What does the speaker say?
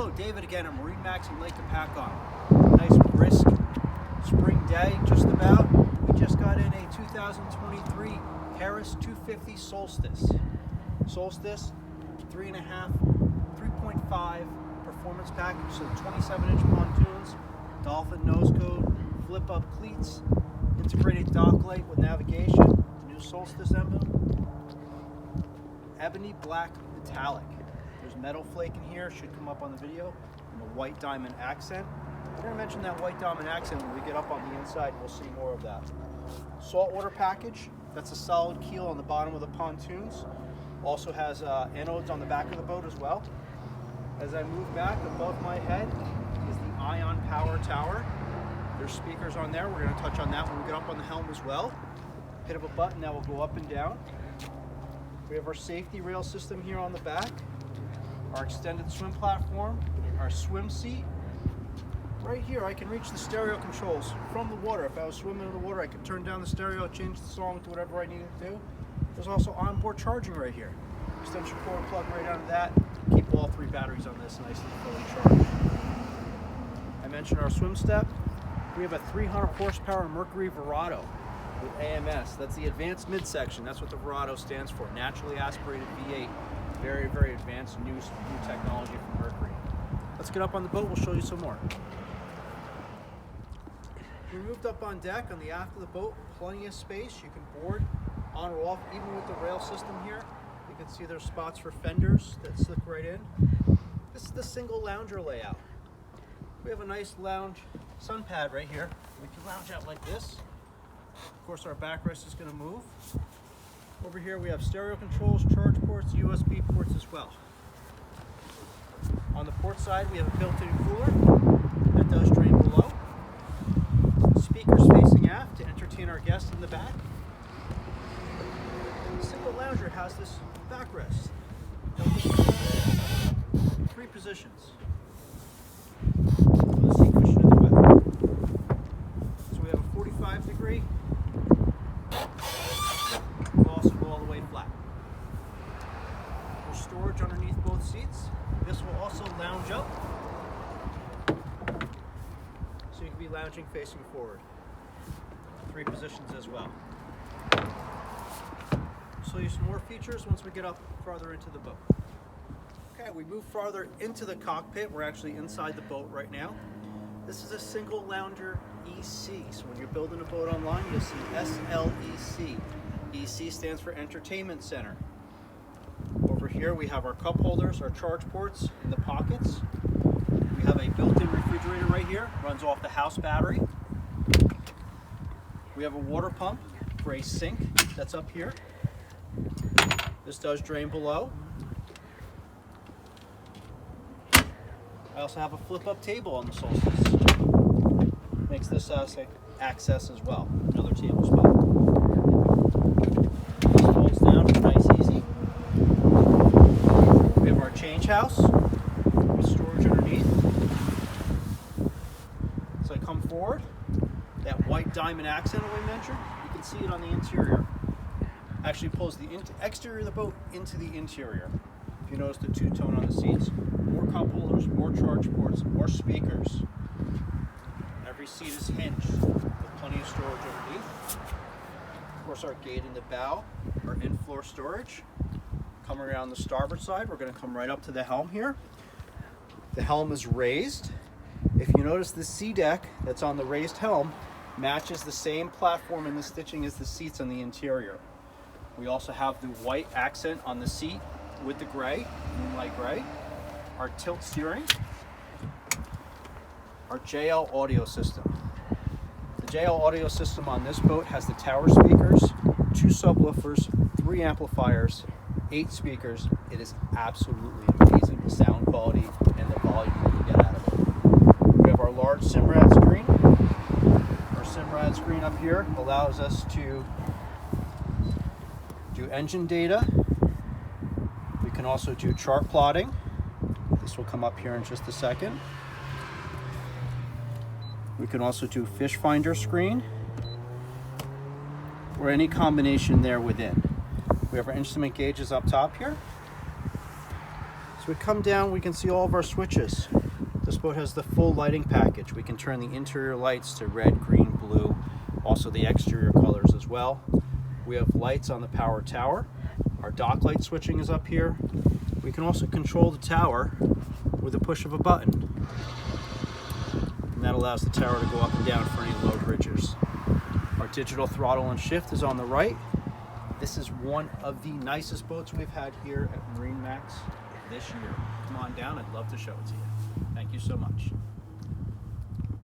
Hello, David again at MarineMax Lake Hopatcong. Nice brisk spring day, just about. We just got in a 2023 Harris 250 Solstice. Solstice, 3.5 performance package, so 27-inch pontoons, dolphin nose cone, flip-up cleats, integrated dock light with navigation, new Solstice emblem, ebony black metallic. There's metal flake in here, should come up on the video, and a white diamond accent. We're going to mention that white diamond accent when we get up on the inside, and we'll see more of that. Saltwater package, that's a solid keel on the bottom of the pontoons. Also has anodes on the back of the boat as well. As I move back, above my head is the Ion Power Tower. There's speakers on there. We're going to touch on that when we get up on the helm as well. Hit of a button that will go up and down. We have our safety rail system here on the back, our extended swim platform, our swim seat. Right here I can reach the stereo controls from the water. If I was swimming in the water, I could turn down the stereo, change the song to whatever I needed to do. There's also onboard charging right here. Extension cord plug right out of that. Keep all 3 batteries on this nicely fully charged. I mentioned our swim step. We have a 300 horsepower Mercury Verado with AMS. That's the advanced midsection. That's what the Verado stands for. Naturally aspirated V8. Very, very advanced new technology from Mercury. Let's get up on the boat. We'll show you some more. We moved up on deck on the aft of the boat. Plenty of space. You can board on or off, even with the rail system here. You can see there's spots for fenders that slip right in. This is the single lounger layout. We have a nice lounge sun pad right here. We can lounge out like this. Of course, our backrest is going to move. Over here we have stereo controls, charge ports, USB ports as well. On the port side we have a built-in cooler that does drain below. Speakers facing aft to entertain our guests in the back. The single lounger has this backrest. 3 positions. With a seat cushion in the weather. So we have a 45-degree. We'll also go all the way flat. There's storage underneath both seats. This will also lounge up. So you can be lounging facing forward. 3 positions as well. Show you some more features once we get up farther into the boat. Okay, we move farther into the cockpit. We're actually inside the boat right now. This is a single lounger EC. So when you're building a boat online, you'll see SLEC. EC stands for Entertainment Center. Over here we have our cup holders, our charge ports in the pockets. We have a built-in refrigerator right here, runs off the house battery. We have a water pump for a sink that's up here. This does drain below. I also have a flip-up table on the Solstice. Makes this access as well, another table spot. This folds down for nice easy. We have our change house with storage underneath. So I come forward, that white diamond accent that we mentioned, you can see it on the interior. Actually pulls the exterior of the boat into the interior. If you notice the 2-tone on the seats, more cup holders, more charge ports, more speakers. Every seat is hinged with plenty of storage underneath. Of course, our gate in the bow, our in-floor storage. Coming around the starboard side, we're going to come right up to the helm here. The helm is raised. If you notice, the sea deck that's on the raised helm matches the same platform and the stitching as the seats on the interior. We also have the white accent on the seat with the gray, moonlight gray. Our tilt steering. Our JL audio system. The JL audio system on this boat has the tower speakers, 2 subwoofers, 3 amplifiers, 8 speakers. It is absolutely amazing, the sound quality and the volume you can get out of it. We have our large Simrad screen. Our Simrad screen up here allows us to do engine data. We can also do chart plotting. This will come up here in just a second. We can also do fish finder screen or any combination there within. We have our instrument gauges up top here. So So we come down, we can see all of our switches. This boat has the full lighting package. We can turn the interior lights to red, green, blue, also the exterior colors as well. We have lights on the power tower. Our dock light switching is up here. We can also control the tower with a push of a button. And that allows the tower to go up and down for any low bridges. Our digital throttle and shift is on the right. This is one of the nicest boats we've had here at MarineMax this year. Come on down, I'd love to show it to you. Thank you so much.